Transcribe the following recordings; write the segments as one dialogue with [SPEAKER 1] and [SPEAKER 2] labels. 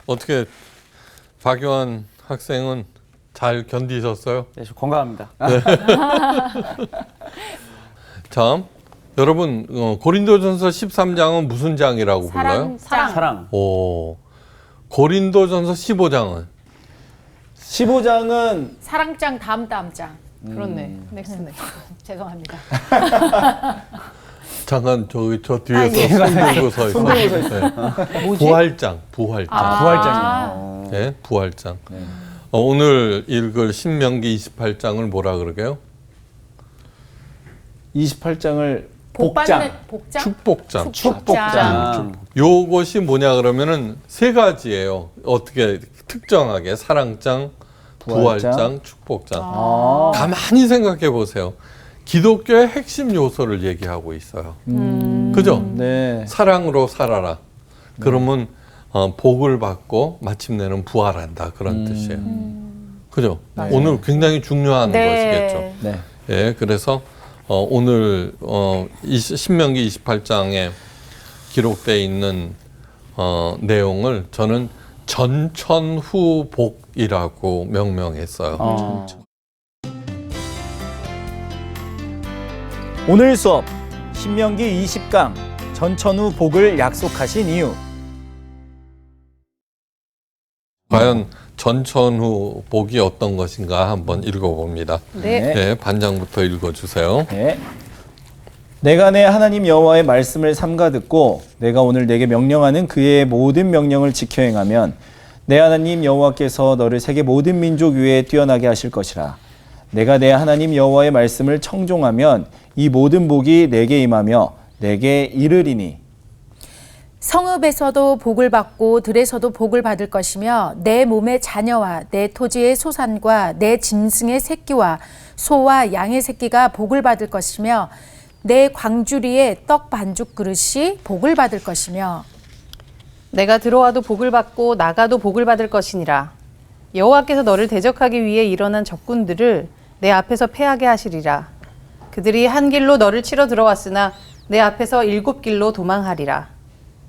[SPEAKER 1] 어떻게 박요한 학생은 잘 견디셨어요?
[SPEAKER 2] 네, 저 건강합니다.
[SPEAKER 1] 자, 여러분 고린도전서 13장은 무슨 장이라고 불러요?
[SPEAKER 2] 사랑.
[SPEAKER 1] 오, 고린도전서 15장은
[SPEAKER 2] 15장은
[SPEAKER 3] 사랑장 다음 장.
[SPEAKER 4] 그렇네. 넥스트. 죄송합니다.
[SPEAKER 1] 잠깐 저 뒤에서 손 들고 서 있어요. 네. 부활장.
[SPEAKER 2] 부활장이요.
[SPEAKER 1] 네, 부활장. 오늘 읽을 신명기 28장을 뭐라 그러게요?
[SPEAKER 2] 28장을
[SPEAKER 3] 복장.
[SPEAKER 1] 축복장.
[SPEAKER 2] 축복장.
[SPEAKER 1] 요것이 뭐냐 그러면은 세 가지예요. 어떻게 특정하게 사랑장, 부활장, 축복장. 가만히 생각해 보세요. 기독교의 핵심 요소를 얘기하고 있어요. 그죠?
[SPEAKER 2] 네.
[SPEAKER 1] 사랑으로 살아라. 그러면 복을 받고 마침내는 부활한다. 그런 뜻이에요. 그죠?
[SPEAKER 2] 네.
[SPEAKER 1] 오늘 굉장히 중요한
[SPEAKER 3] 네.
[SPEAKER 1] 것이겠죠.
[SPEAKER 2] 네.
[SPEAKER 1] 예, 그래서 오늘 신명기 28장에 기록되어 있는 내용을 저는 전천후복이라고 명명했어요.
[SPEAKER 2] 오늘 수업 신명기 20강 전천후 복을 약속하신 이유.
[SPEAKER 1] 과연 전천후복이 어떤 것인가 한번 읽어봅니다.
[SPEAKER 4] 네.
[SPEAKER 1] 네, 반장부터 읽어주세요.
[SPEAKER 2] 네. 내가 내 하나님 여호와의 말씀을 삼가 듣고 내가 오늘 내게 명령하는 그의 모든 명령을 지켜 행하면 내 하나님 여호와께서 너를 세계 모든 민족 위에 뛰어나게 하실 것이라. 내가 내 하나님 여호와의 말씀을 청종하면 이 모든 복이 내게 임하며 내게 이르리니.
[SPEAKER 3] 성읍에서도 복을 받고 들에서도 복을 받을 것이며 내 몸의 자녀와 내 토지의 소산과 내 짐승의 새끼와 소와 양의 새끼가 복을 받을 것이며 내 광주리에 떡 반죽 그릇이 복을 받을 것이며
[SPEAKER 4] 내가 들어와도 복을 받고 나가도 복을 받을 것이니라. 여호와께서 너를 대적하기 위해 일어난 적군들을 내 앞에서 패하게 하시리라. 그들이 한 길로 너를 치러 들어왔으나 내 앞에서 7길로 도망하리라.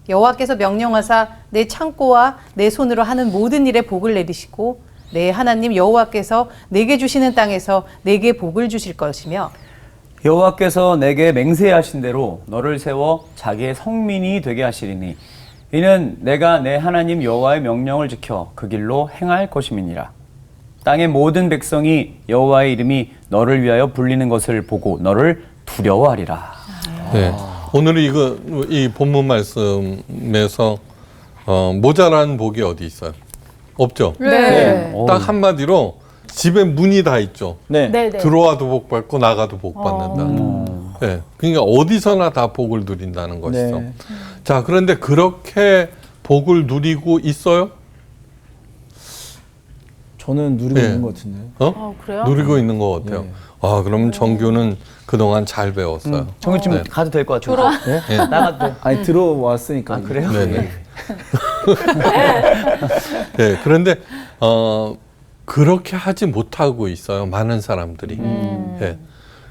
[SPEAKER 4] 여호와께서 명령하사 내 창고와 내 손으로 하는 모든 일에 복을 내리시고 내 하나님 여호와께서 내게 주시는 땅에서 내게 복을 주실 것이며
[SPEAKER 5] 여호와께서 내게 맹세하신 대로 너를 세워 자기의 성민이 되게 하시리니 이는 내가 내 하나님 여호와의 명령을 지켜 그 길로 행할 것임이니라. 땅의 모든 백성이 여호와의 이름이 너를 위하여 불리는 것을 보고 너를 두려워하리라.
[SPEAKER 1] 네. 오늘 이 본문 말씀에서 모자란 복이 어디 있어요? 없죠?
[SPEAKER 3] 네.
[SPEAKER 1] 딱 한마디로 집에 문이 다 있죠.
[SPEAKER 2] 네.
[SPEAKER 3] 네.
[SPEAKER 1] 들어와도 복 받고 나가도 복 받는다. 네. 그러니까 어디서나 다 복을 누린다는 것이죠.
[SPEAKER 2] 네.
[SPEAKER 1] 자, 그런데 그렇게 복을 누리고 있어요?
[SPEAKER 2] 저는 누리고
[SPEAKER 1] 네.
[SPEAKER 2] 있는 것 같은데.
[SPEAKER 3] 그래요?
[SPEAKER 1] 누리고 있는 것 같아요.
[SPEAKER 2] 네.
[SPEAKER 1] 그러면 정규는 그동안 잘 배웠어요.
[SPEAKER 5] 정규 좀
[SPEAKER 1] 네.
[SPEAKER 5] 가도 될 것 같아요.
[SPEAKER 1] 네.
[SPEAKER 5] 나가도 돼.
[SPEAKER 2] 아니 들어왔으니까.
[SPEAKER 5] 아, 그래요?
[SPEAKER 1] 네네. 네, 그런데 그렇게 하지 못하고 있어요. 많은 사람들이. 네.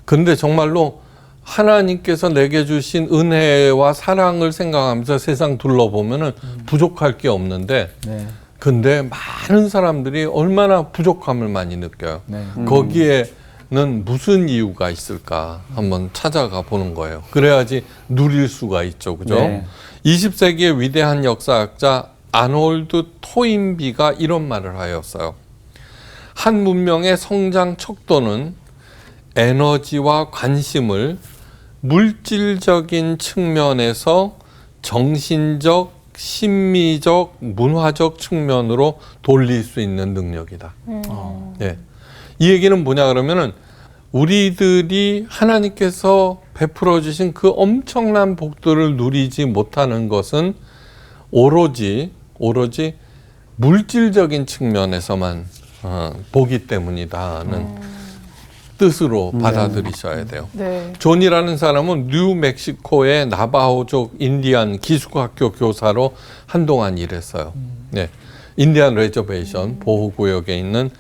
[SPEAKER 1] 근데 정말로 하나님께서 내게 주신 은혜와 사랑을 생각하면서 세상 둘러보면은 부족할 게 없는데,
[SPEAKER 2] 네.
[SPEAKER 1] 근데 많은 사람들이 얼마나 부족함을 많이 느껴요.
[SPEAKER 2] 네.
[SPEAKER 1] 거기에는 무슨 이유가 있을까 한번 찾아가 보는 거예요. 그래야지 누릴 수가 있죠. 그죠?
[SPEAKER 5] 네.
[SPEAKER 1] 20세기의 위대한 역사학자 아놀드 토인비가 이런 말을 하였어요. 한 문명의 성장 척도는 에너지와 관심을 물질적인 측면에서 정신적, 심미적, 문화적 측면으로 돌릴 수 있는 능력이다. 네. 이 얘기는 뭐냐 그러면은 우리들이 하나님께서 베풀어 주신 그 엄청난 복들을 누리지 못하는 것은 오로지 물질적인 측면에서만 보기 때문이다는 뜻으로 받아들이셔야 돼요.
[SPEAKER 4] 네.
[SPEAKER 1] 존이라는 사람은 뉴멕시코의 나바호족 인디안 기숙학교 교사로 한동안 일했어요. 네. 인디안 레저베이션 보호구역에 있는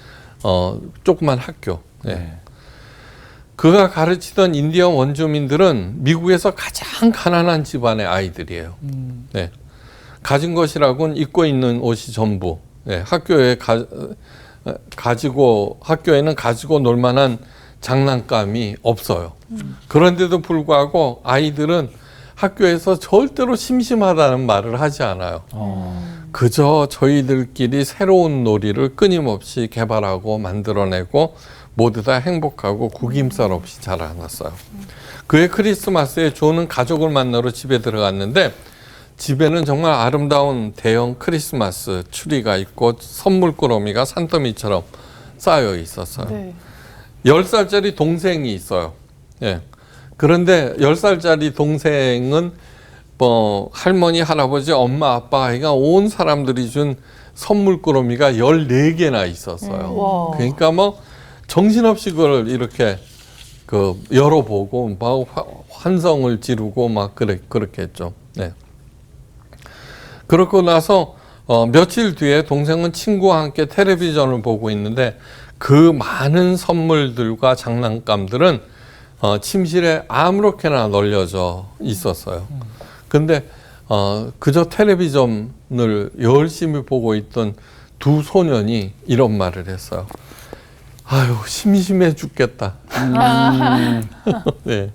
[SPEAKER 1] 조그만 학교. 네. 그가 가르치던 인디언 원주민들은 미국에서 가장 가난한 집안의 아이들이에요. 네. 가진 것이라고는 입고 있는 옷이 전부. 예, 학교에 학교에는 가지고 놀 만한 장난감이 없어요. 그런데도 불구하고 아이들은 학교에서 절대로 심심하다는 말을 하지 않아요. 그저 저희들끼리 새로운 놀이를 끊임없이 개발하고 만들어내고 모두 다 행복하고 구김살 없이 자라났어요. 그해 크리스마스에 조는 가족을 만나러 집에 들어갔는데 집에는 정말 아름다운 대형 크리스마스 트리가 있고 선물꾸러미가 산더미처럼 쌓여 있었어요.
[SPEAKER 4] 네.
[SPEAKER 1] 10살짜리 동생이 있어요. 예. 그런데 10살짜리 동생은 뭐 할머니, 할아버지, 엄마, 아빠, 아이가 온 사람들이 준 선물꾸러미가 14개나 있었어요.
[SPEAKER 4] 와.
[SPEAKER 1] 그러니까 뭐 정신없이 그걸 이렇게 그 열어보고 막 환성을 지르고 막 그렇게 했죠. 네. 그러고 나서 며칠 뒤에 동생은 친구와 함께 텔레비전을 보고 있는데 그 많은 선물들과 장난감들은 침실에 아무렇게나 널려져 있었어요. 근데 그저 텔레비전을 열심히 보고 있던 두 소년이 이런 말을 했어요. 아유, 심심해 죽겠다. 네.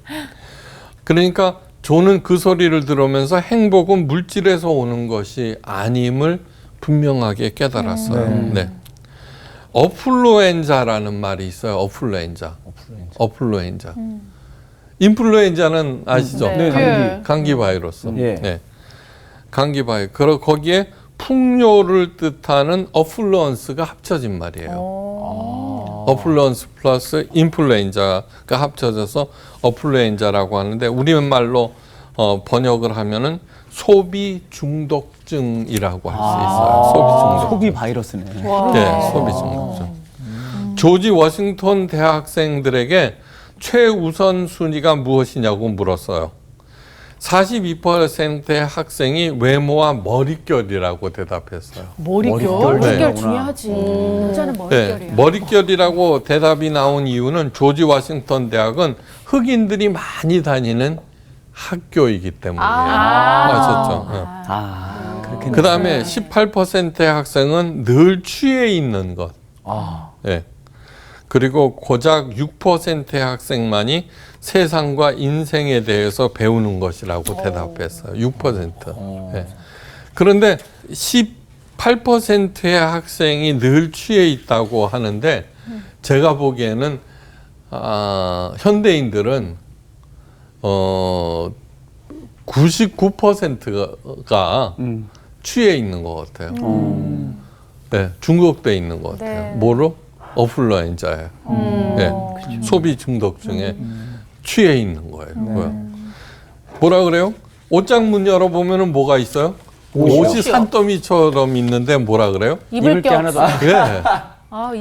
[SPEAKER 1] 그러니까 조는 그 소리를 들으면서 행복은 물질에서 오는 것이 아님을 분명하게 깨달았어요. 네. 어플루엔자라는 말이 있어요. 어플루엔자. 인플루엔자는 아시죠?
[SPEAKER 4] 네.
[SPEAKER 1] 감기 바이러스.
[SPEAKER 2] 예.
[SPEAKER 1] 네. 감기 바이러스. 거기에 풍요를 뜻하는 어플루언스가 합쳐진 말이에요. 어플루언스 플러스 인플루엔자가 합쳐져서 어플루엔자라고 하는데 우리말로 번역을 하면은 소비 중독증이라고 할 수 있어요. 소비 중독증.
[SPEAKER 5] 소비 바이러스네.
[SPEAKER 1] 네, 소비 중독증. 조지 워싱턴 대학생들에게 최우선 순위가 무엇이냐고 물었어요. 42%의 학생이 외모와 머릿결이라고 대답했어요.
[SPEAKER 4] 머릿결?
[SPEAKER 1] 네.
[SPEAKER 3] 머릿결 중요하지. 여자는 머릿결이야.
[SPEAKER 1] 네, 머릿결이라고 대답이 나온 이유는 조지 워싱턴 대학은 흑인들이 많이 다니는 학교이기 때문이에요. 아셨죠? 네.
[SPEAKER 5] 그렇게.
[SPEAKER 1] 그 다음에 18%의 학생은 늘 취해 있는 것. 네. 그리고 고작 6%의 학생만이 세상과 인생에 대해서 배우는 것이라고 대답했어요. 6%. 네. 그런데 18%의 학생이 늘 취해 있다고 하는데 제가 보기에는 현대인들은 99%가 취해 있는 것 같아요. 네, 중독돼 있는 것 같아요.
[SPEAKER 3] 네.
[SPEAKER 1] 뭐로? 어플루엔자예요. 네, 소비 중독증에 취해 있는 거예요. 뭐라 그래요? 옷장 문 열어보면 뭐가 있어요? 옷이 산더미처럼 있는데 뭐라 그래요?
[SPEAKER 3] 입을 게
[SPEAKER 5] 하나도
[SPEAKER 3] 없어.
[SPEAKER 1] 예.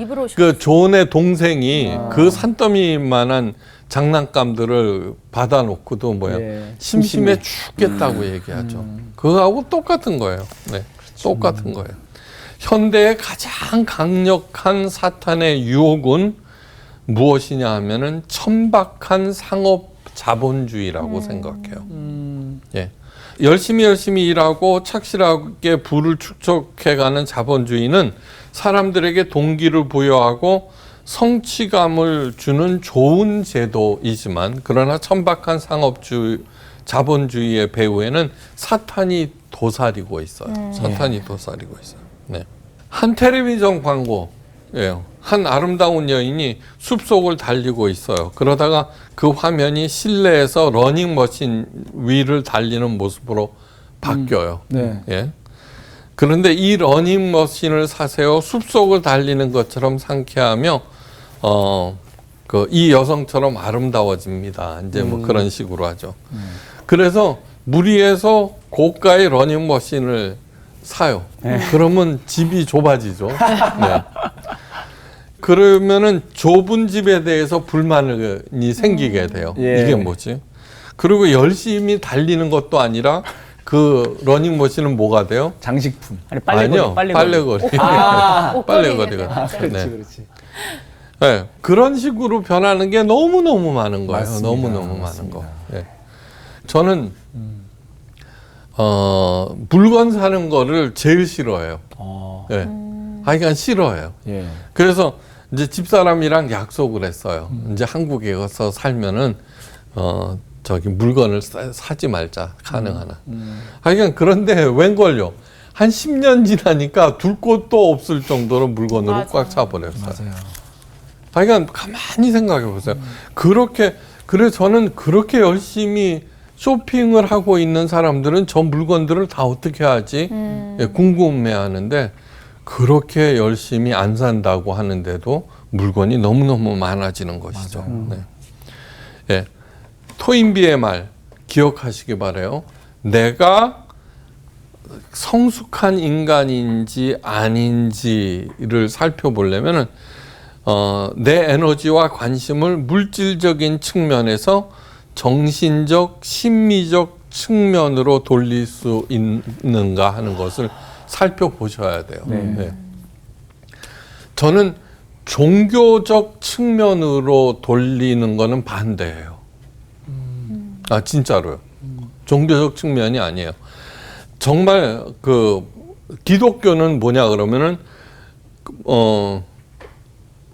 [SPEAKER 3] 입을 옷이.
[SPEAKER 1] 그 존의 동생이 그 산더미만한 장난감들을 받아놓고도 뭐야
[SPEAKER 2] 예.
[SPEAKER 1] 심심해 죽겠다고 얘기하죠. 그거하고 똑같은 거예요. 네, 똑같은 거예요. 현대의 가장 강력한 사탄의 유혹은 무엇이냐 하면은 천박한 상업 자본주의라고 생각해요. 예. 열심히 일하고 착실하게 부를 축적해가는 자본주의는 사람들에게 동기를 부여하고 성취감을 주는 좋은 제도이지만 그러나 천박한 자본주의의 배후에는 사탄이 도사리고 있어요. 사탄이 도사리고 있어요. 네. 한 텔레비전 광고예요. 한 아름다운 여인이 숲속을 달리고 있어요. 그러다가 그 화면이 실내에서 러닝머신 위를 달리는 모습으로 바뀌어요.
[SPEAKER 2] 네.
[SPEAKER 1] 예. 그런데 이 러닝머신을 사세요. 숲속을 달리는 것처럼 상쾌하며 이 여성처럼 아름다워집니다. 이제 뭐 그런 식으로 하죠. 그래서 무리해서 고가의 러닝머신을 사요. 그러면 집이 좁아지죠. 네. 그러면은 좁은 집에 대해서 불만이 생기게 돼요.
[SPEAKER 2] 예.
[SPEAKER 1] 이게 뭐지? 그리고 열심히 달리는 것도 아니라 그 러닝머신은 뭐가 돼요?
[SPEAKER 2] 장식품.
[SPEAKER 5] 아니,
[SPEAKER 1] 아니요,
[SPEAKER 5] 빨래거리.
[SPEAKER 1] 빨래거리가.
[SPEAKER 2] 그렇지.
[SPEAKER 1] 네, 그런 식으로 변하는 게 너무너무 많은 거예요.
[SPEAKER 2] 맞습니다.
[SPEAKER 1] 너무너무 많은 거. 네. 저는 물건 사는 거를 제일 싫어해요. 예. 하여간 싫어해요.
[SPEAKER 2] 예.
[SPEAKER 1] 그래서 이제 집사람이랑 약속을 했어요. 이제 한국에 가서 살면은 저기 물건을 사지 말자, 가능한 한. 하여간 그런데 웬걸요. 한 10년 지나니까 둘 곳도 없을 정도로 물건으로
[SPEAKER 3] 맞아.
[SPEAKER 1] 꽉 차버렸어요.
[SPEAKER 2] 맞아요.
[SPEAKER 1] 하여간 가만히 생각해 보세요. 그래서 저는 그렇게 열심히 쇼핑을 하고 있는 사람들은 저 물건들을 다 어떻게 하지? 예, 궁금해 하는데 그렇게 열심히 안 산다고 하는데도 물건이 너무너무 많아지는 것이죠. 네. 예. 토인비의 말 기억하시기 바라요. 내가 성숙한 인간인지 아닌지를 살펴보려면은 내 에너지와 관심을 물질적인 측면에서 정신적, 심미적 측면으로 돌릴 수 있는가 하는 것을 살펴보셔야 돼요. 네. 저는 종교적 측면으로 돌리는 거는 반대예요. 진짜로요. 종교적 측면이 아니에요. 정말 기독교는 뭐냐 그러면은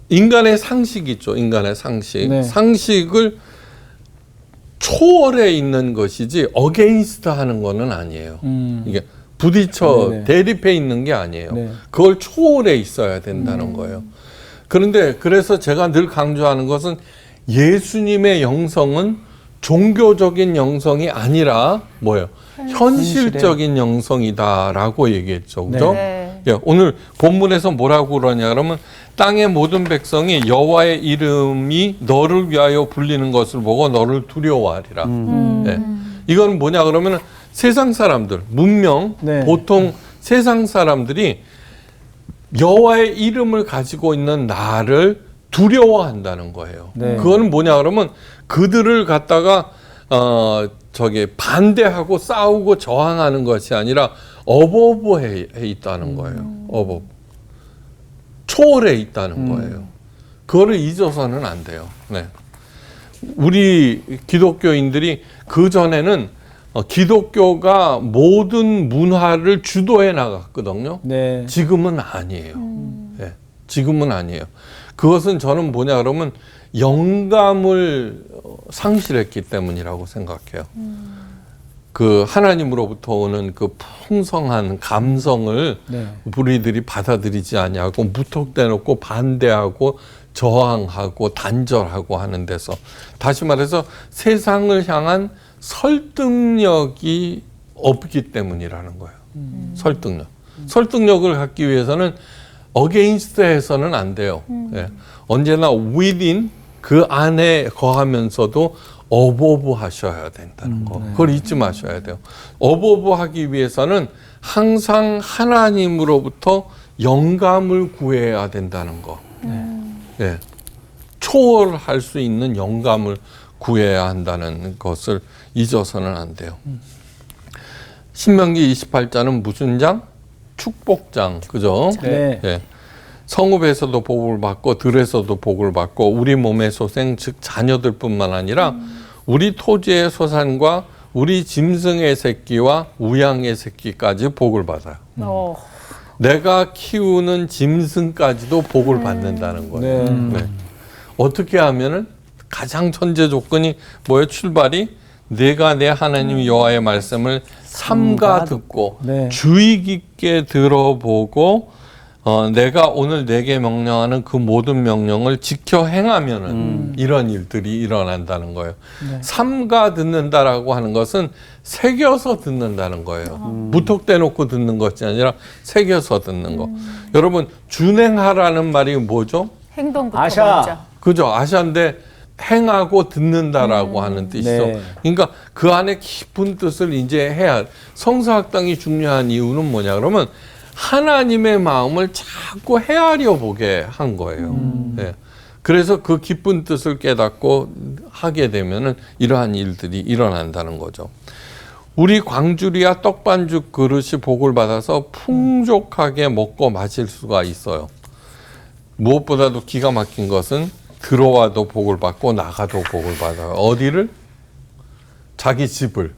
[SPEAKER 1] 인간의 상식 있죠. 인간의 상식.
[SPEAKER 2] 네.
[SPEAKER 1] 상식을 초월해 있는 것이지 어게인스트 하는 거는 아니에요. 이게 부딪혀
[SPEAKER 2] 네네.
[SPEAKER 1] 대립해 있는 게 아니에요.
[SPEAKER 2] 네.
[SPEAKER 1] 그걸 초월해 있어야 된다는 거예요. 그런데 그래서 제가 늘 강조하는 것은 예수님의 영성은 종교적인 영성이 아니라 뭐예요? 현실적인 영성이다라고 얘기했죠. 그죠?
[SPEAKER 3] 네.
[SPEAKER 1] 예, 오늘 본문에서 뭐라고 그러냐 그러면 땅의 모든 백성이 여호와의 이름이 너를 위하여 불리는 것을 보고 너를 두려워하리라. 예. 이건 뭐냐 그러면 세상 사람들, 문명,
[SPEAKER 2] 네.
[SPEAKER 1] 보통 세상 사람들이 여호와의 이름을 가지고 있는 나를 두려워한다는 거예요.
[SPEAKER 2] 네.
[SPEAKER 1] 그거는 뭐냐 그러면 그들을 갖다가 반대하고 싸우고 저항하는 것이 아니라 어버버해 있다는 거예요. 어버 초월해 있다는 거예요. 그거를 잊어서는 안 돼요. 네. 우리 기독교인들이 그 전에는 기독교가 모든 문화를 주도해 나갔거든요.
[SPEAKER 2] 네.
[SPEAKER 1] 지금은 아니에요. 네. 지금은 아니에요. 그것은 저는 뭐냐 그러면 영감을 상실했기 때문이라고 생각해요. 그 하나님으로부터 오는 그 풍성한 감성을
[SPEAKER 2] 네.
[SPEAKER 1] 우리들이 받아들이지 아니하고 무턱대놓고 반대하고 저항하고 단절하고 하는 데서 다시 말해서 세상을 향한 설득력이 없기 때문이라는 거예요. 설득력을 갖기 위해서는 어게인스트해서는 안 돼요. 예. 언제나 within 그 안에 거하면서도 어버브 하셔야 된다는 거. 그걸 잊지 마셔야 돼요. 어버브 하기 위해서는 항상 하나님으로부터 영감을 구해야 된다는 거. 예. 초월할 수 있는 영감을 구해야 한다는 것을 잊어서는 안 돼요. 신명기 28장은 무슨 장? 축복장. 그죠?
[SPEAKER 2] 네.
[SPEAKER 1] 예. 성읍에서도 복을 받고 들에서도 복을 받고 우리 몸의 소생 즉 자녀들뿐만 아니라 우리 토지의 소산과 우리 짐승의 새끼와 우양의 새끼까지 복을 받아요. 내가 키우는 짐승까지도 복을 받는다는 거예요.
[SPEAKER 2] 네.
[SPEAKER 1] 네. 어떻게 하면은 가장 천재 조건이 뭐예요? 출발이 내가 내 하나님 여호와의 말씀을 삼가 듣고
[SPEAKER 2] 네.
[SPEAKER 1] 주의 깊게 들어보고 내가 오늘 내게 명령하는 그 모든 명령을 지켜 행하면은 이런 일들이 일어난다는 거예요.
[SPEAKER 2] 네.
[SPEAKER 1] 삼가 듣는다라고 하는 것은 새겨서 듣는다는 거예요. 무턱대놓고 듣는 것이 아니라 새겨서 듣는 거. 여러분 준행하라는 말이 뭐죠?
[SPEAKER 3] 행동부터
[SPEAKER 2] 아샤.
[SPEAKER 3] 먼저.
[SPEAKER 1] 그죠? 아시아인데 행하고 듣는다라고 하는 뜻이죠.
[SPEAKER 2] 네.
[SPEAKER 1] 그러니까 그 안에 깊은 뜻을 이제 해야 성서학당이 중요한 이유는 뭐냐 그러면 하나님의 마음을 자꾸 헤아려 보게 한 거예요. 네. 그래서 그 깊은 뜻을 깨닫고 하게 되면은 이러한 일들이 일어난다는 거죠. 우리 광주리와 떡반죽 그릇이 복을 받아서 풍족하게 먹고 마실 수가 있어요. 무엇보다도 기가 막힌 것은 들어와도 복을 받고 나가도 복을 받아요. 어디를? 자기 집을.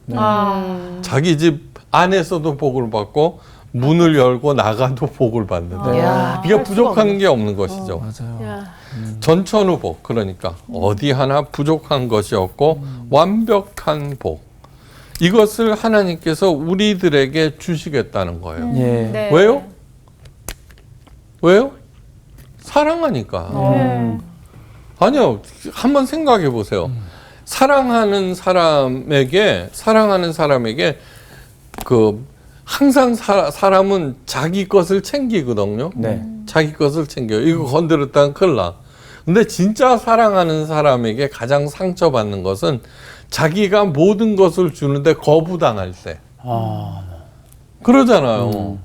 [SPEAKER 1] 자기 집 안에서도 복을 받고 문을 열고 나가도 복을 받는데
[SPEAKER 4] 이야,
[SPEAKER 1] 이게
[SPEAKER 4] 할 수가
[SPEAKER 1] 부족한 게 없는 것이죠.
[SPEAKER 2] 맞아요.
[SPEAKER 4] 야.
[SPEAKER 1] 전천후복 그러니까 어디 하나 부족한 것이 없고 완벽한 복. 이것을 하나님께서 우리들에게 주시겠다는 거예요.
[SPEAKER 2] 예.
[SPEAKER 3] 네.
[SPEAKER 1] 왜요? 왜요? 사랑하니까. 아니요. 한번 생각해 보세요. 사랑하는 사람에게 그 항상 사람은 자기 것을 챙기거든요.
[SPEAKER 2] 네.
[SPEAKER 1] 자기 것을 챙겨요. 이거 건드렸다면 큰일 나. 근데 진짜 사랑하는 사람에게 가장 상처받는 것은 자기가 모든 것을 주는데 거부당할 때. 그러잖아요.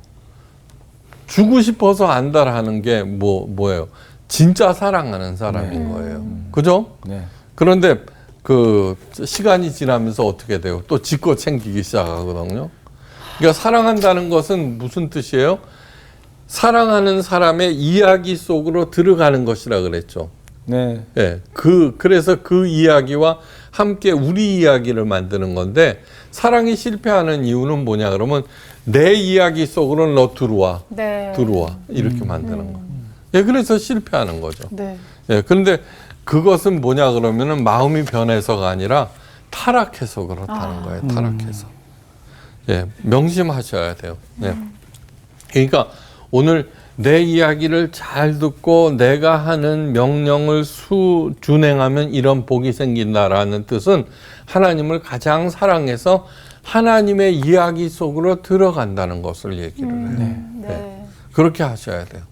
[SPEAKER 1] 주고 싶어서 안달하는 게 뭐예요? 진짜 사랑하는 사람인 거예요. 그죠?
[SPEAKER 2] 네.
[SPEAKER 1] 그런데 그 시간이 지나면서 어떻게 돼요? 또 지 거 챙기기 시작하거든요. 그러니까 사랑한다는 것은 무슨 뜻이에요? 사랑하는 사람의 이야기 속으로 들어가는 것이라 그랬죠.
[SPEAKER 2] 네.
[SPEAKER 1] 예. 그래서 그 이야기와 함께 우리 이야기를 만드는 건데 사랑이 실패하는 이유는 뭐냐 그러면 내 이야기 속으로 너 들어와.
[SPEAKER 3] 네.
[SPEAKER 1] 들어와. 이렇게 만드는 거. 예, 그래서 실패하는 거죠.
[SPEAKER 4] 네.
[SPEAKER 1] 예, 그런데 그것은 뭐냐 그러면은 마음이 변해서가 아니라 타락해서 그렇다는 거예요. 타락해서. 예, 명심하셔야 돼요. 예. 그러니까 오늘 내 이야기를 잘 듣고 내가 하는 명령을 준행하면 이런 복이 생긴다라는 뜻은 하나님을 가장 사랑해서 하나님의 이야기 속으로 들어간다는 것을 얘기를 해요.
[SPEAKER 3] 네.
[SPEAKER 1] 그렇게 하셔야 돼요.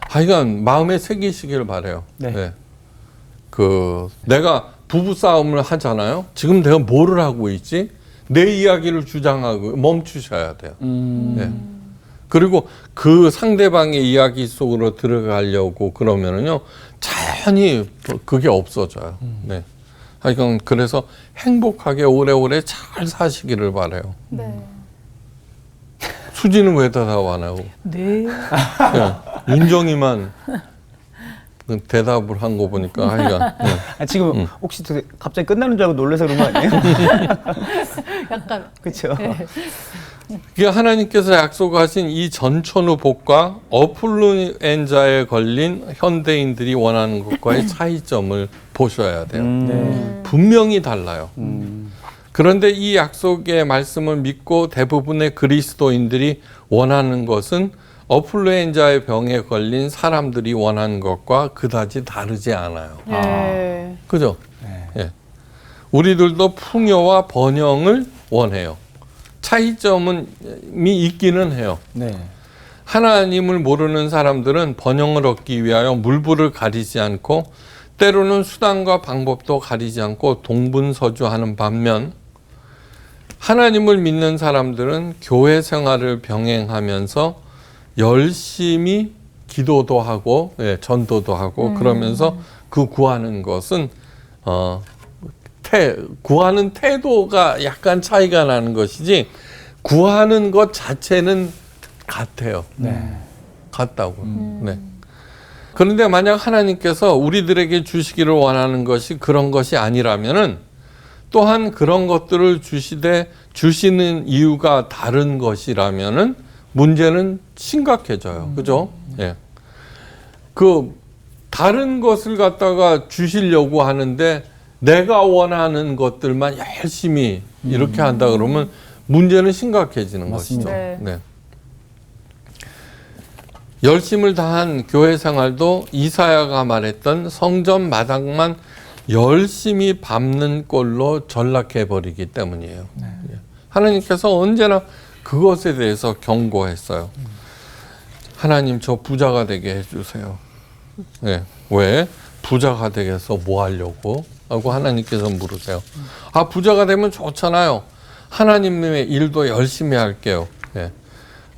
[SPEAKER 1] 하여간 마음에 새기시길 바래요.
[SPEAKER 2] 네.
[SPEAKER 1] 그 내가 부부 싸움을 하잖아요. 지금 내가 뭐를 하고 있지? 내 이야기를 주장하고 멈추셔야 돼요. 네. 그리고 그 상대방의 이야기 속으로 들어가려고 그러면은요, 자연히 그게 없어져요. 네. 하여간 그래서 행복하게 오래오래 잘 사시기를 바래요.
[SPEAKER 3] 네.
[SPEAKER 1] 수지는 왜 대답 안 하고?
[SPEAKER 4] 네.
[SPEAKER 1] 그냥 윤정이만 대답을 한 거 보니까 하여간. 네.
[SPEAKER 5] 아, 지금 혹시 갑자기 끝나는 줄 알고 놀라서 그런 거 아니에요?
[SPEAKER 4] 약간
[SPEAKER 5] 그렇죠.
[SPEAKER 1] 이게 하나님께서 약속하신 이 전천후 복과 어플루엔자에 걸린 현대인들이 원하는 것과의 차이점을 보셔야 돼요.
[SPEAKER 2] 네.
[SPEAKER 1] 분명히 달라요. 그런데 이 약속의 말씀을 믿고 대부분의 그리스도인들이 원하는 것은 어플루엔자의 병에 걸린 사람들이 원하는 것과 그다지 다르지 않아요.
[SPEAKER 4] 네.
[SPEAKER 1] 그죠? 예. 우리들도 풍요와 번영을 원해요. 차이점이 있기는 해요.
[SPEAKER 2] 네.
[SPEAKER 1] 하나님을 모르는 사람들은 번영을 얻기 위하여 물불을 가리지 않고 때로는 수단과 방법도 가리지 않고 동분서주하는 반면 하나님을 믿는 사람들은 교회 생활을 병행하면서 열심히 기도도 하고 전도도 하고 그러면서 그 구하는 것은 구하는 태도가 약간 차이가 나는 것이지 구하는 것 자체는 같아요.
[SPEAKER 2] 네.
[SPEAKER 1] 같다고. 네. 그런데 만약 하나님께서 우리들에게 주시기를 원하는 것이 그런 것이 아니라면은 또한 그런 것들을 주시는 이유가 다른 것이라면은 문제는 심각해져요. 그죠? 예. 그 다른 것을 갖다가 주시려고 하는데 내가 원하는 것들만 열심히 이렇게 한다 그러면 문제는 심각해지는
[SPEAKER 2] 맞습니다.
[SPEAKER 1] 것이죠.
[SPEAKER 3] 네.
[SPEAKER 1] 네. 열심을 다한 교회 생활도 이사야가 말했던 성전 마당만 열심히 밟는 꼴로 전락해 버리기 때문이에요. 예. 하나님께서 언제나 그것에 대해서 경고했어요. 하나님 저 부자가 되게 해주세요. 예. 왜? 부자가 되게 해서 뭐 하려고? 하고 하나님께서 물으세요. 아, 부자가 되면 좋잖아요. 하나님의 일도 열심히 할게요. 예.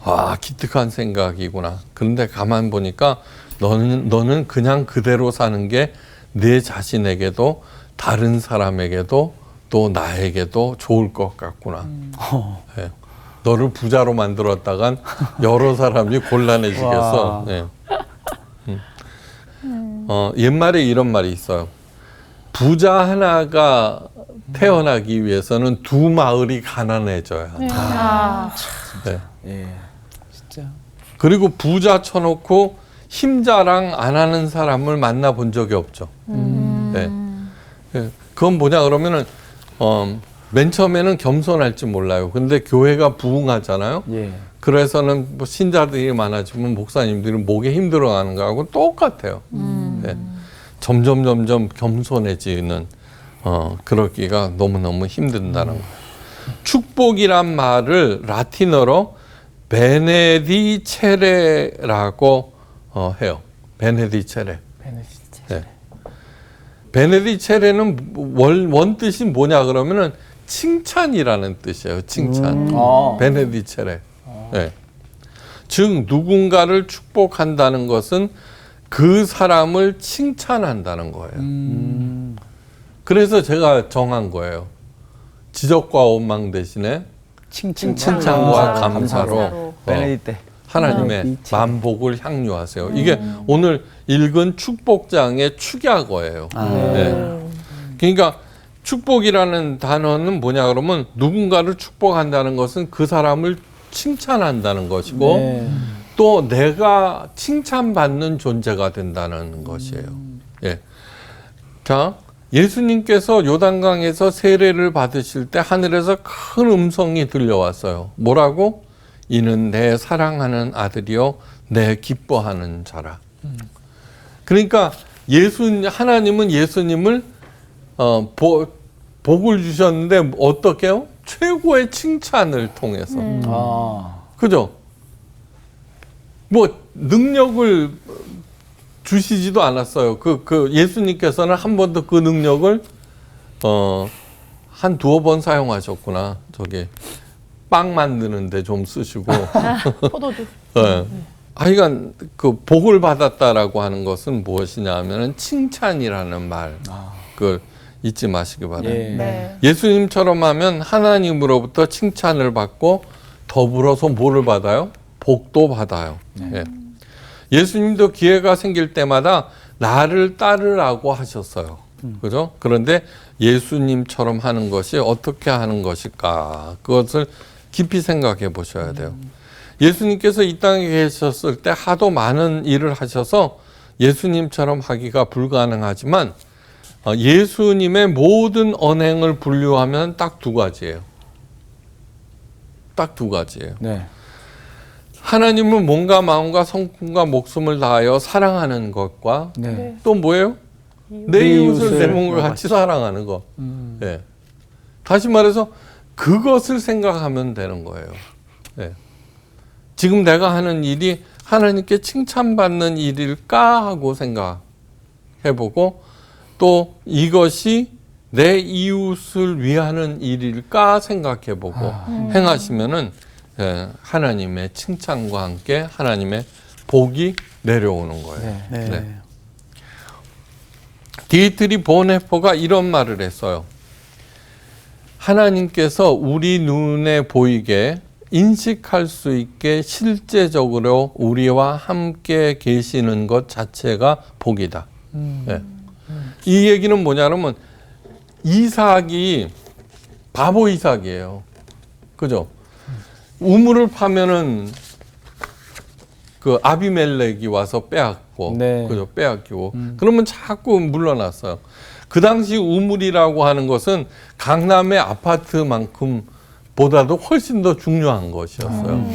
[SPEAKER 1] 아, 기특한 생각이구나. 그런데 가만 보니까 너는 그냥 그대로 사는 게 내 자신에게도 다른 사람에게도 또 나에게도 좋을 것 같구나. 예. 너를 부자로 만들었다간 여러 사람이 곤란해지겠어. 예. 옛말에 이런 말이 있어요. 부자 하나가 태어나기 위해서는 두 마을이 가난해져야 돼. 네.
[SPEAKER 2] 예.
[SPEAKER 1] 그리고 부자 쳐놓고 힘자랑 안 하는 사람을 만나본 적이 없죠. 네. 네. 그건 뭐냐 그러면은 맨 처음에는 겸손할지 몰라요. 근데 교회가 부흥하잖아요.
[SPEAKER 2] 예.
[SPEAKER 1] 그래서는 뭐 신자들이 많아지면 목사님들이 목에 힘들어가는 거하고 똑같아요. 네. 점점 겸손해지는 그러기가 너무너무 힘든다는 거예요. 축복이란 말을 라틴어로 베네디체레라고 해요. 베네디체레. 네. 베네디체레는 원 뜻이 뭐냐 그러면은 칭찬이라는 뜻이에요. 칭찬. 베네디체레. 네. 즉 누군가를 축복한다는 것은 그 사람을 칭찬한다는 거예요. 그래서 제가 정한 거예요. 지적과 원망 대신에 칭찬과 감사로
[SPEAKER 5] 베네디테.
[SPEAKER 1] 하나님의 만복을 향유하세요. 이게 오늘 읽은 축복장의 축약어예요. 네. 그러니까 축복이라는 단어는 뭐냐 그러면 누군가를 축복한다는 것은 그 사람을 칭찬한다는 것이고
[SPEAKER 2] 네.
[SPEAKER 1] 또 내가 칭찬받는 존재가 된다는 것이에요. 예. 자, 예수님께서 요단강에서 세례를 받으실 때 하늘에서 큰 음성이 들려왔어요. 뭐라고? 이는 내 사랑하는 아들이요 내 기뻐하는 자라. 그러니까 하나님은 예수님을 복을 주셨는데 어떻게요? 최고의 칭찬을 통해서. 그죠? 뭐 능력을 주시지도 않았어요. 그 예수님께서는 한 번도 그 능력을 한 두어 번 사용하셨구나. 저기 빵 만드는데 좀 쓰시고.
[SPEAKER 4] 포도주.
[SPEAKER 1] 네. 하여간 그 복을 받았다라고 하는 것은 무엇이냐 하면은 칭찬이라는 말. 그걸 잊지 마시기 바랍니다.
[SPEAKER 2] 예.
[SPEAKER 4] 네.
[SPEAKER 1] 예수님처럼 하면 하나님으로부터 칭찬을 받고 더불어서 뭐를 받아요? 복도 받아요. 예. 예수님도 기회가 생길 때마다 나를 따르라고 하셨어요. 그죠? 그런데 예수님처럼 하는 것이 어떻게 하는 것일까? 그것을 깊이 생각해 보셔야 돼요. 예수님께서 이 땅에 계셨을 때 하도 많은 일을 하셔서 예수님처럼 하기가 불가능하지만 예수님의 모든 언행을 분류하면 딱 두 가지예요. 딱 두 가지예요.
[SPEAKER 2] 네.
[SPEAKER 1] 하나님은 몸과 마음과 성품과 목숨을 다하여 사랑하는 것과
[SPEAKER 2] 네.
[SPEAKER 1] 또 뭐예요? 내 이웃을 내 몸과 같이 사랑하는 것. 네. 다시 말해서 그것을 생각하면 되는 거예요. 네. 지금 내가 하는 일이 하나님께 칭찬받는 일일까 하고 생각해보고 또 이것이 내 이웃을 위하는 일일까 생각해보고 행하시면은 하나님의 칭찬과 함께 하나님의 복이 내려오는 거예요.
[SPEAKER 2] 네.
[SPEAKER 1] 네. 디트리 보네퍼가 이런 말을 했어요. 하나님께서 우리 눈에 보이게 인식할 수 있게 실제적으로 우리와 함께 계시는 것 자체가 복이다. 네. 이 얘기는 뭐냐면 이삭이 바보 이삭이에요. 그죠? 우물을 파면은 그 아비멜렉이 와서 빼앗고,
[SPEAKER 2] 네.
[SPEAKER 1] 그죠? 빼앗기고. 그러면 자꾸 물러났어요. 그 당시 우물이라고 하는 것은 강남의 아파트만큼 보다도 훨씬 더 중요한 것이었어요.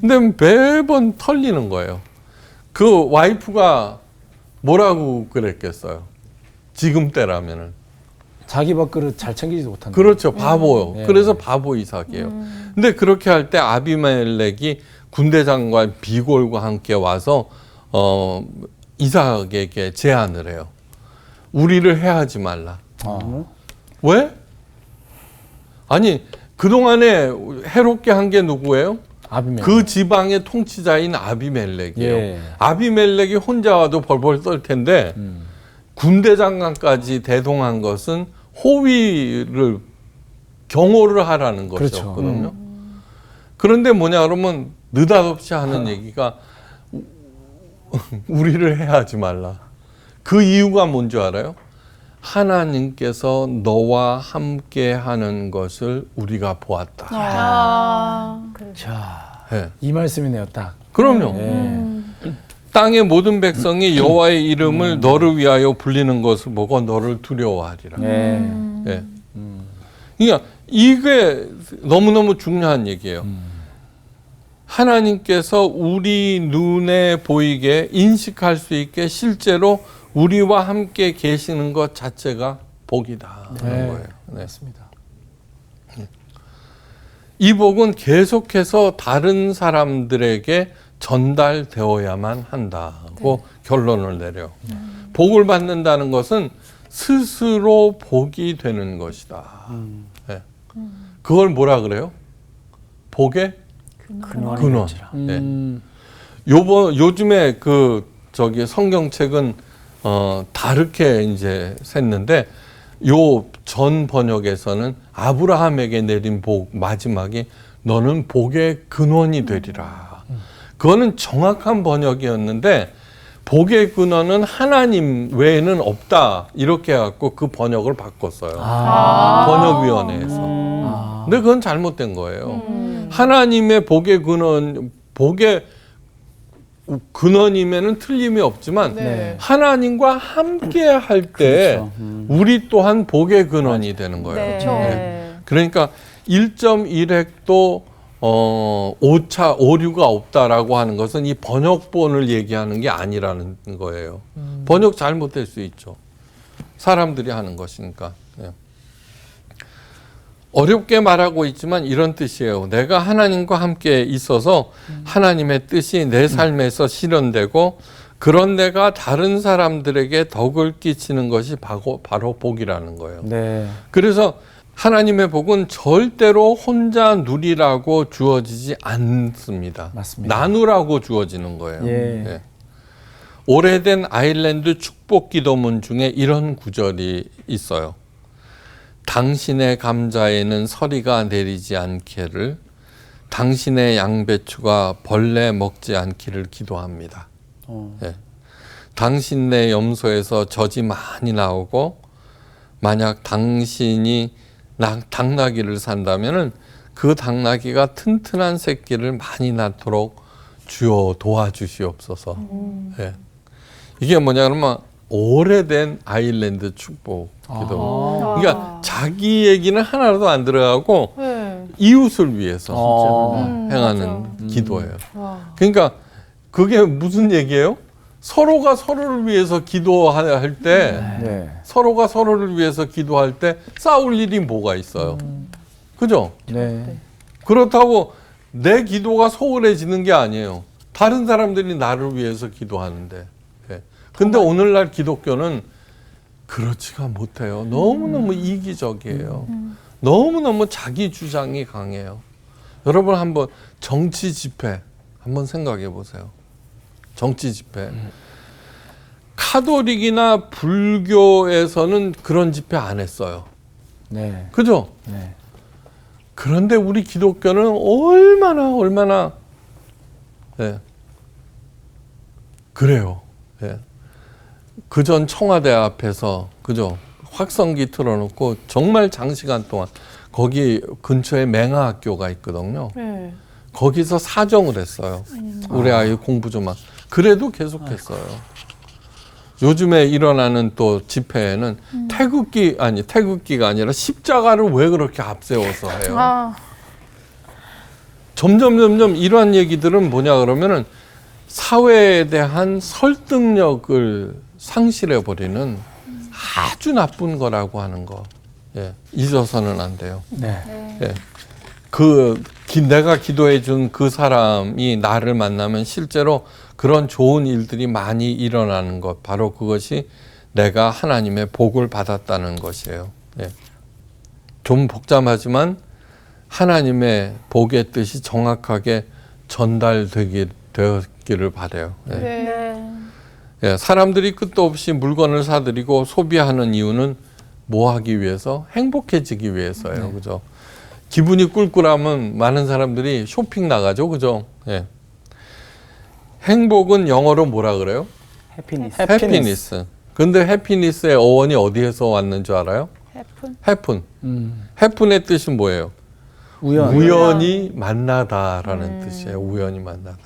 [SPEAKER 1] 근데 매번 털리는 거예요. 그 와이프가 뭐라고 그랬겠어요? 지금 때라면은.
[SPEAKER 2] 자기 밥그릇 잘 챙기지도 못한다.
[SPEAKER 1] 그렇죠. 바보요.
[SPEAKER 2] 네.
[SPEAKER 1] 그래서 바보 이삭이에요. 근데 그렇게 할 때 아비멜렉이 군대장과 비골과 함께 와서 이삭에게 제안을 해요. 우리를 해하지 말라. 왜? 아니 그동안에 해롭게 한 게 누구예요?
[SPEAKER 2] 아비멜렉.
[SPEAKER 1] 그 지방의 통치자인 아비멜렉이에요.
[SPEAKER 2] 예.
[SPEAKER 1] 아비멜렉이 혼자 와도 벌벌 떨 텐데 군대 장관까지 대동한 것은 호위를 경호를 하라는
[SPEAKER 2] 그렇죠.
[SPEAKER 1] 것이었거든요. 그런데 뭐냐 그러면 느닷없이 하는 얘기가 우리를 해하지 말라. 그 이유가 뭔지 알아요? 하나님께서 너와 함께 하는 것을 우리가 보았다.
[SPEAKER 2] 자,
[SPEAKER 1] 예.
[SPEAKER 2] 이 말씀이네요, 딱.
[SPEAKER 1] 그럼요.
[SPEAKER 2] 예.
[SPEAKER 1] 땅의 모든 백성이 여호와의 이름을 너를 위하여 불리는 것을 보고 너를 두려워하리라.
[SPEAKER 2] 예.
[SPEAKER 1] 예. 그러니까 이게 너무너무 중요한 얘기예요. 하나님께서 우리 눈에 보이게 인식할 수 있게 실제로 우리와 함께 계시는 것 자체가 복이다. 그런 거예요. 네.
[SPEAKER 2] 맞습니다.
[SPEAKER 1] 이 복은 계속해서 다른 사람들에게 전달되어야만 한다고 결론을 내려. 복을 받는다는 것은 스스로 복이 되는 것이다. 네. 그걸 뭐라 그래요? 복의 근원. 네. 요즘에 성경책은 다르게 이제 샜는데 요 전 번역에서는 아브라함에게 내린 복 마지막이 너는 복의 근원이 되리라. 그거는 정확한 번역이었는데 복의 근원은 하나님 외에는 없다 이렇게 해갖고 그 번역을 바꿨어요. 번역위원회에서. 근데 그건 잘못된 거예요. 하나님의 복의 근원이면은 틀림이 없지만
[SPEAKER 4] 네.
[SPEAKER 1] 하나님과 함께 할 때 우리 또한 복의 근원이 되는 거예요.
[SPEAKER 3] 네.
[SPEAKER 1] 네. 그러니까 1.1획도 오류가 없다라고 하는 것은 이 번역본을 얘기하는 게 아니라는 거예요. 번역 잘못될 수 있죠. 사람들이 하는 것이니까. 네. 어렵게 말하고 있지만 이런 뜻이에요. 내가 하나님과 함께 있어서 하나님의 뜻이 내 삶에서 실현되고 그런 내가 다른 사람들에게 덕을 끼치는 것이 바로 복이라는 거예요.
[SPEAKER 2] 네.
[SPEAKER 1] 그래서 하나님의 복은 절대로 혼자 누리라고 주어지지 않습니다.
[SPEAKER 2] 맞습니다.
[SPEAKER 1] 나누라고 주어지는 거예요.
[SPEAKER 2] 예.
[SPEAKER 1] 네. 오래된 아일랜드 축복 기도문 중에 이런 구절이 있어요. 당신의 감자에는 서리가 내리지 않기를, 당신의 양배추가 벌레 먹지 않기를 기도합니다. 네. 당신네 염소에서 젖이 많이 나오고 만약 당신이 당나귀를 산다면은 그 당나귀가 튼튼한 새끼를 많이 낳도록 주여 도와주시옵소서. 네. 이게 뭐냐 그러면 오래된 아일랜드 축복 기도. 그러니까 자기 얘기는 하나도 안 들어가고 이웃을 위해서 행하는 기도예요. 그러니까 그게 무슨 얘기예요? 서로가 서로를 위해서 기도할 때
[SPEAKER 2] 네.
[SPEAKER 1] 서로가 서로를 위해서 기도할 때 싸울 일이 뭐가 있어요? 그죠?
[SPEAKER 2] 네.
[SPEAKER 1] 그렇다고 내 기도가 소홀해지는 게 아니에요. 다른 사람들이 나를 위해서 기도하는데. 네. 근데 오늘날 기독교는 그렇지가 못해요. 너무너무 이기적이에요. 너무너무 자기 주장이 강해요. 여러분 한번 정치 집회 한번 생각해 보세요. 정치 집회. 카톨릭이나 불교에서는 그런 집회 안 했어요.
[SPEAKER 2] 네.
[SPEAKER 1] 그죠?
[SPEAKER 2] 네.
[SPEAKER 1] 그런데 우리 기독교는 얼마나 네. 그래요. 네. 그전 청와대 앞에서 그죠? 확성기 틀어놓고 정말 장시간 동안 거기 근처에 맹아학교가 있거든요.
[SPEAKER 4] 네.
[SPEAKER 1] 거기서 사정을 했어요. 우리 아이 공부 좀 그래도 계속했어요. 요즘에 일어나는 또 집회에는 태극기가 아니라 십자가를 왜 그렇게 앞세워서 해요? 점점 이러한 얘기들은 뭐냐 그러면은 사회에 대한 설득력을 상실해 버리는 아주 나쁜 거라고 하는 거. 예, 잊어서는 안 돼요.
[SPEAKER 2] 네.
[SPEAKER 1] 예. 내가 기도해 준 그 사람이 나를 만나면 실제로 그런 좋은 일들이 많이 일어나는 것, 바로 그것이 내가 하나님의 복을 받았다는 것이에요. 예. 좀 복잡하지만 하나님의 복의 뜻이 정확하게 전달되기를 바라요. 예. 예, 사람들이 끝도 없이 물건을 사들이고 소비하는 이유는 뭐 하기 위해서? 행복해지기 위해서예요. 그죠? 기분이 꿀꿀하면 많은 사람들이 쇼핑 나가죠. 그죠? 예. 행복은 영어로 뭐라 그래요?
[SPEAKER 5] 해피니스.
[SPEAKER 1] 해피니스. 근데 해피니스의 어원이 어디에서 왔는 줄 알아요? 해픈. 해픈의 뜻이 뭐예요? 우연히 만나다라는 뜻이에요. 우연히 만나다.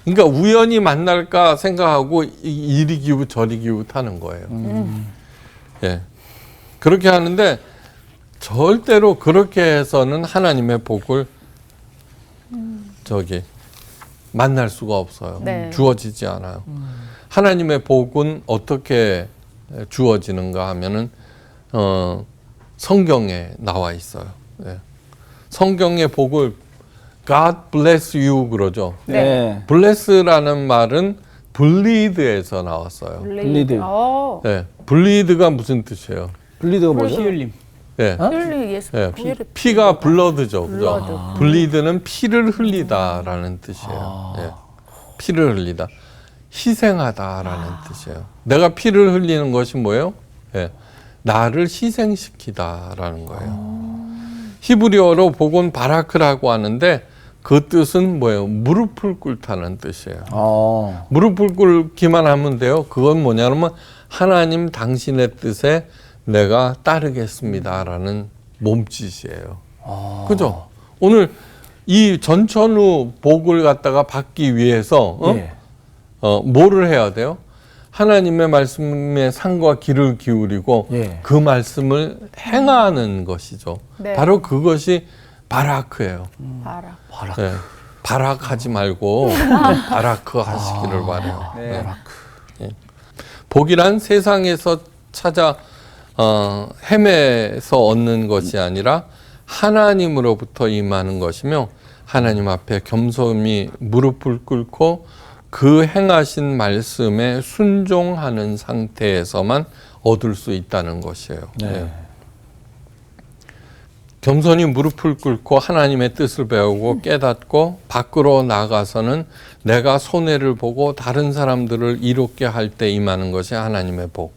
[SPEAKER 1] 그러니까 우연히 만날까 생각하고 이리 기우 저리 기우 타는 거예요. 예. 그렇게 하는데 절대로 그렇게 해서는 하나님의 복을 만날 수가 없어요.
[SPEAKER 4] 네.
[SPEAKER 1] 주어지지 않아요. 하나님의 복은 어떻게 주어지는가 하면은 성경에 나와 있어요. 예. 성경의 복을 God bless you 그러죠.
[SPEAKER 2] 네.
[SPEAKER 1] bless라는 말은 bleed에서 나왔어요.
[SPEAKER 2] 블리드.
[SPEAKER 1] 네. bleed가 무슨 뜻이에요?
[SPEAKER 2] 블리드가 뭐죠?
[SPEAKER 5] 흘림.
[SPEAKER 1] 예.
[SPEAKER 3] 흘리 예수
[SPEAKER 1] 예,
[SPEAKER 3] 피를
[SPEAKER 1] 피가 블러드죠, 그죠?
[SPEAKER 3] 블러드.
[SPEAKER 1] 블리드는 피를 흘리다라는 뜻이에요. 예. 피를 흘리다, 희생하다라는 뜻이에요. 내가 피를 흘리는 것이 뭐예요? 예. 나를 희생시키다라는 거예요. 히브리어로 복은 바라크라고 하는데 그 뜻은 뭐예요? 무릎을 꿇다는 뜻이에요. 무릎을 꿇기만 하면 돼요. 그건 뭐냐면 하나님 당신의 뜻에 내가 따르겠습니다라는 몸짓이에요. 그죠? 오늘 이 전천후 복을 갖다가 받기 위해서
[SPEAKER 2] 예.
[SPEAKER 1] 뭐를 해야 돼요? 하나님의 말씀에 상과 귀를 기울이고
[SPEAKER 2] 예.
[SPEAKER 1] 그 말씀을 행하는 것이죠.
[SPEAKER 3] 네.
[SPEAKER 1] 바로 그것이 바라크예요.
[SPEAKER 3] 봐라.
[SPEAKER 1] 네. 바락하지 말고 바라크 하시기를 바래요.
[SPEAKER 5] 네.
[SPEAKER 1] 예. 복이란 세상에서 찾아 헤매서 얻는 것이 아니라 하나님으로부터 임하는 것이며 하나님 앞에 겸손히 무릎을 꿇고 그 행하신 말씀에 순종하는 상태에서만 얻을 수 있다는 것이에요.
[SPEAKER 2] 네.
[SPEAKER 1] 예. 겸손히 무릎을 꿇고 하나님의 뜻을 배우고 깨닫고 밖으로 나가서는 내가 손해를 보고 다른 사람들을 이롭게 할 때 임하는 것이 하나님의 복.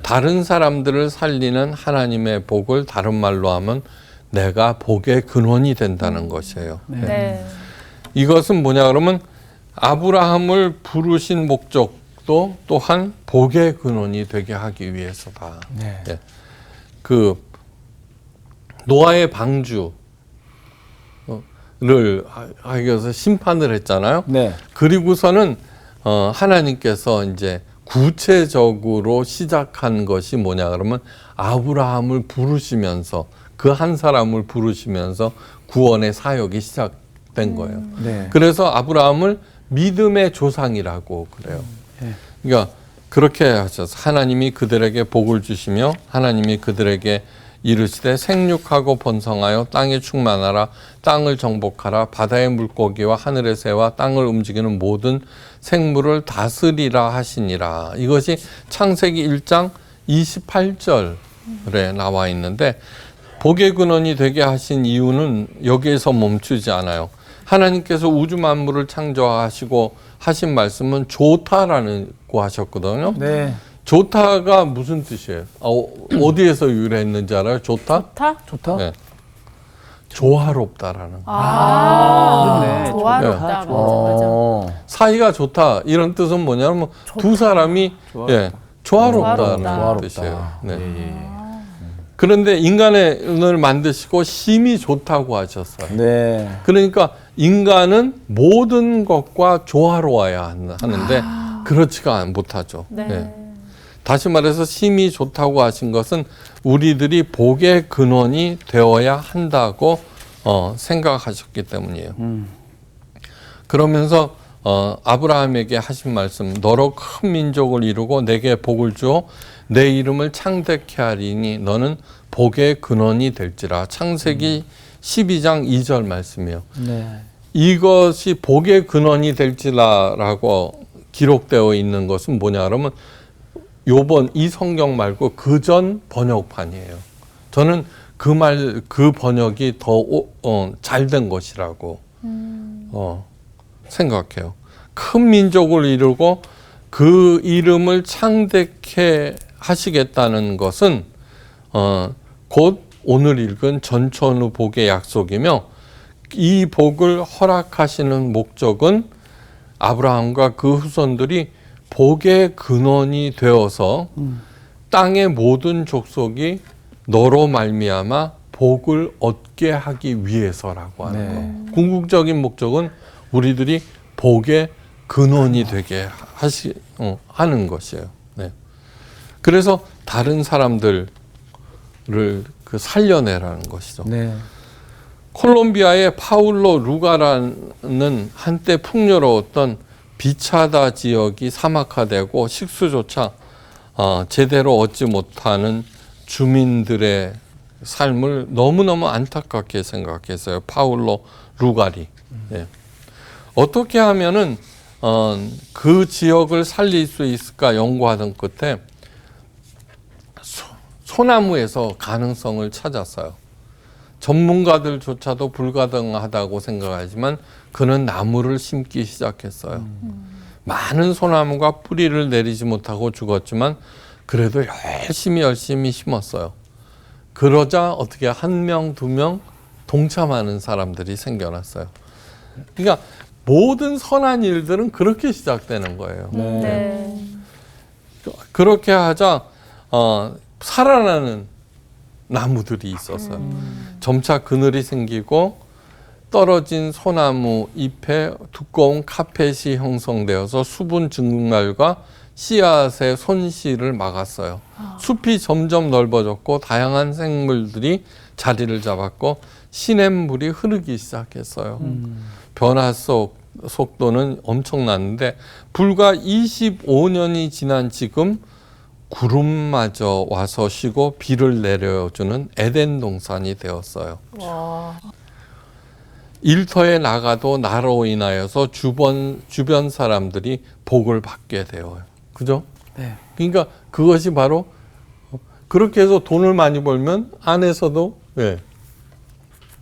[SPEAKER 1] 다른 사람들을 살리는 하나님의 복을 다른 말로 하면 내가 복의 근원이 된다는 것이에요.
[SPEAKER 3] 네.
[SPEAKER 1] 이것은 뭐냐 그러면 아브라함을 부르신 목적도 또한 복의 근원이 되게 하기 위해서다.
[SPEAKER 2] 네.
[SPEAKER 1] 예. 그 노아의 방주를 하기 위해서 심판을 했잖아요.
[SPEAKER 2] 네.
[SPEAKER 1] 그리고서는 하나님께서 이제 구체적으로 시작한 것이 뭐냐 그러면 아브라함을 부르시면서 그 한 사람을 부르시면서 구원의 사역이 시작된 거예요.
[SPEAKER 2] 네.
[SPEAKER 1] 그래서 아브라함을 믿음의 조상이라고 그래요. 그러니까 그렇게 하셔서 하나님이 그들에게 복을 주시며 하나님이 그들에게 이르시되 생육하고 번성하여 땅에 충만하라 땅을 정복하라 바다의 물고기와 하늘의 새와 땅을 움직이는 모든 생물을 다스리라 하시니라. 이것이 창세기 1장 28절에 나와 있는데 복의 근원이 되게 하신 이유는 여기에서 멈추지 않아요. 하나님께서 우주 만물을 창조하시고 하신 말씀은 좋다라고 하셨거든요.
[SPEAKER 2] 네.
[SPEAKER 1] 좋다가 무슨 뜻이에요? 어디에서 유래했는지 알아요? 좋다?
[SPEAKER 2] 좋다.
[SPEAKER 1] 네. 조화롭다라는 거.
[SPEAKER 5] 그렇네.
[SPEAKER 3] 조화롭다. 맞아.
[SPEAKER 1] 사이가 좋다 이런 뜻은 뭐냐면 두 사람이 조화롭다는
[SPEAKER 3] 조화롭다.
[SPEAKER 1] 뜻이에요. 네. 그런데 인간을 만드시고 심히 좋다고 하셨어요.
[SPEAKER 2] 네.
[SPEAKER 1] 그러니까 인간은 모든 것과 조화로워야 하는데 그렇지가 못하죠.
[SPEAKER 3] 네.
[SPEAKER 1] 네. 다시 말해서 심히 좋다고 하신 것은 우리들이 복의 근원이 되어야 한다고 생각하셨기 때문이에요. 그러면서 아브라함에게 하신 말씀 너로 큰 민족을 이루고 내게 복을 주어 내 이름을 창대케 하리니 너는 복의 근원이 될지라. 창세기 12장 2절 말씀이에요.
[SPEAKER 2] 네.
[SPEAKER 1] 이것이 복의 근원이 될지라라고 기록되어 있는 것은 뭐냐 그러면 요번 이 성경 말고 그전 번역판이에요. 저는 그 번역이 더 잘 된 것이라고 생각해요. 큰 민족을 이루고 그 이름을 창대케 하시겠다는 것은 곧 오늘 읽은 전천후 복의 약속이며 이 복을 허락하시는 목적은 아브라함과 그 후손들이 복의 근원이 되어서 땅의 모든 족속이 너로 말미암아 복을 얻게 하기 위해서라고 하는 거. 궁극적인 목적은 우리들이 복의 근원이 되게 하는 것이에요. 네. 그래서 다른 사람들을 그 살려내라는 것이죠.
[SPEAKER 2] 네.
[SPEAKER 1] 콜롬비아의 파울로 루가라는 한때 풍요로웠던 비차다 지역이 사막화되고 식수조차 제대로 얻지 못하는 주민들의 삶을 너무너무 안타깝게 생각했어요. 파울로 루가리. 예. 어떻게 하면은 그 지역을 살릴 수 있을까 연구하던 끝에 소나무에서 가능성을 찾았어요. 전문가들조차도 불가능하다고 생각하지만 그는 나무를 심기 시작했어요. 많은 소나무가 뿌리를 내리지 못하고 죽었지만 그래도 열심히 심었어요. 그러자 어떻게 1명, 2명 동참하는 사람들이 생겨났어요. 그러니까 모든 선한 일들은 그렇게 시작되는 거예요.
[SPEAKER 3] 네.
[SPEAKER 1] 그렇게 하자 살아나는 나무들이 있었어요. 점차 그늘이 생기고 떨어진 소나무 잎에 두꺼운 카펫이 형성되어서 수분 증발과 씨앗의 손실을 막았어요. 숲이 점점 넓어졌고 다양한 생물들이 자리를 잡았고 시냇물이 흐르기 시작했어요. 변화 속도는 엄청났는데 불과 25년이 지난 지금 구름마저 와서 쉬고 비를 내려주는 에덴 동산이 되었어요. 일터에 나가도 나로 인하여서 주변 사람들이 복을 받게 되어요. 그죠?
[SPEAKER 5] 네.
[SPEAKER 1] 그러니까 그것이 바로 그렇게 해서 돈을 많이 벌면 안에서도 예.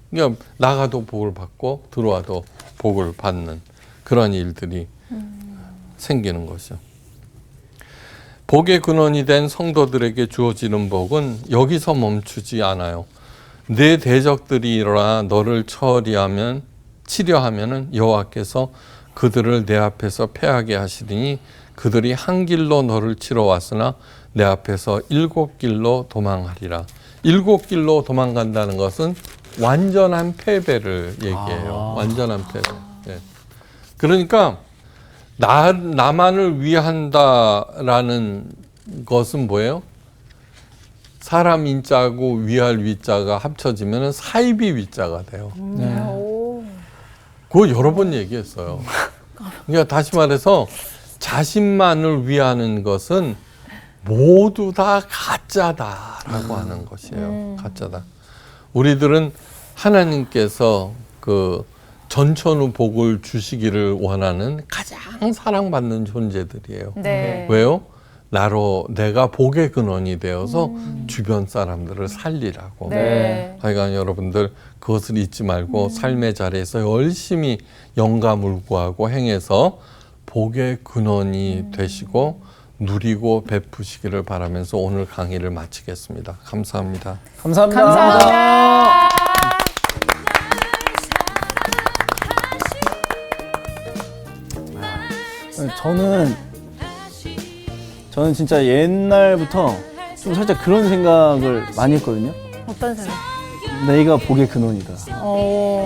[SPEAKER 1] 그러니까 나가도 복을 받고 들어와도 복을 받는 그런 일들이 생기는 것이죠. 복의 근원이 된 성도들에게 주어지는 복은 여기서 멈추지 않아요. 내 대적들이 일어나 너를 치려하면은 여호와께서 그들을 내 앞에서 패하게 하시리니 그들이 한 길로 너를 치러 왔으나 내 앞에서 7길로 도망하리라. 7길로 도망간다는 것은 완전한 패배를 얘기해요. 완전한 패배. 예. 그러니까 나만을 위한다라는 것은 뭐예요? 사람 인자고 위할 위자가 합쳐지면 사이비 위자가 돼요. 그거 여러 번 얘기했어요. 그러니까 다시 말해서 자신만을 위하는 것은 모두 다 가짜다라고 하는 것이에요. 가짜다. 우리들은 하나님께서 그 전천후 복을 주시기를 원하는 가장 사랑받는 존재들이에요.
[SPEAKER 3] 네.
[SPEAKER 1] 왜요? 내가 복의 근원이 되어서 주변 사람들을 살리라고.
[SPEAKER 3] 네.
[SPEAKER 1] 하여간 여러분들 그것을 잊지 말고 삶의 자리에서 열심히 영감을 구하고 행해서 복의 근원이 되시고 누리고 베푸시기를 바라면서 오늘 강의를 마치겠습니다. 감사합니다.
[SPEAKER 2] 감사합니다.
[SPEAKER 3] 감사합니다.
[SPEAKER 2] 저는 진짜 옛날부터 좀 살짝 그런 생각을 많이 했거든요.
[SPEAKER 3] 어떤 생각?
[SPEAKER 2] 내가 복의 근원이다.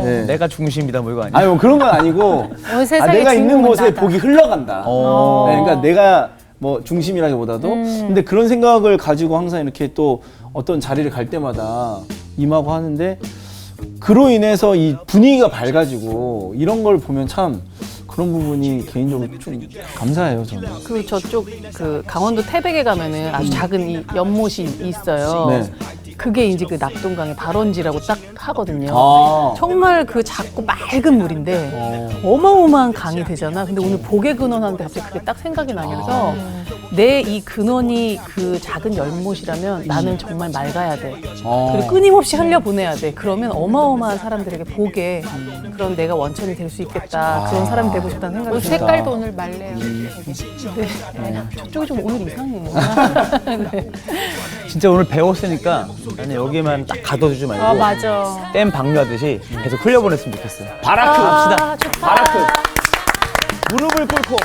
[SPEAKER 2] 네.
[SPEAKER 5] 내가 중심이다 뭐 이거 아니야?
[SPEAKER 2] 아니 뭐 그런 건 아니고
[SPEAKER 3] 세상의
[SPEAKER 2] 내가 있는
[SPEAKER 3] 주인공은
[SPEAKER 2] 곳에
[SPEAKER 3] 나다.
[SPEAKER 2] 복이 흘러간다. 네, 그러니까 내가 뭐 중심이라기보다도 근데 그런 생각을 가지고 항상 이렇게 또 어떤 자리를 갈 때마다 임하고 하는데 그로 인해서 이 분위기가 밝아지고 이런 걸 보면 참 그런 부분이 개인적으로 좀 감사해요, 저는.
[SPEAKER 4] 그 저쪽 그 강원도 태백에 가면은 아주 작은 이 연못이 있어요.
[SPEAKER 2] 네.
[SPEAKER 4] 그게 이제 그 낙동강의 발원지라고 딱 하거든요.
[SPEAKER 2] 아.
[SPEAKER 4] 정말 그 작고 맑은 물인데 어마어마한 강이 되잖아. 근데 오늘 복의 근원 하는데 갑자기 그게 딱 생각이 나게 돼서 내 이 근원이 그 작은 연못이라면 나는 정말 맑아야 돼. 그리고 끊임없이 흘려보내야 돼. 그러면 어마어마한 사람들에게 복의 그런 내가 원천이 될 수 있겠다. 그런 사람이 되고 싶다는 생각이
[SPEAKER 3] 옷
[SPEAKER 4] 듭니다.
[SPEAKER 3] 색깔도 오늘 말래요.
[SPEAKER 4] 네. 저쪽이 좀 오늘 이상해. 네.
[SPEAKER 5] 진짜 오늘 배웠으니까 나는 여기만 딱 가둬두지 말고
[SPEAKER 3] 아 맞아.
[SPEAKER 5] 댐 방류하듯이 계속 흘려보냈으면 좋겠어요. 바라크 갑시다.
[SPEAKER 3] 좋다.
[SPEAKER 2] 바라크 무릎을 꿇고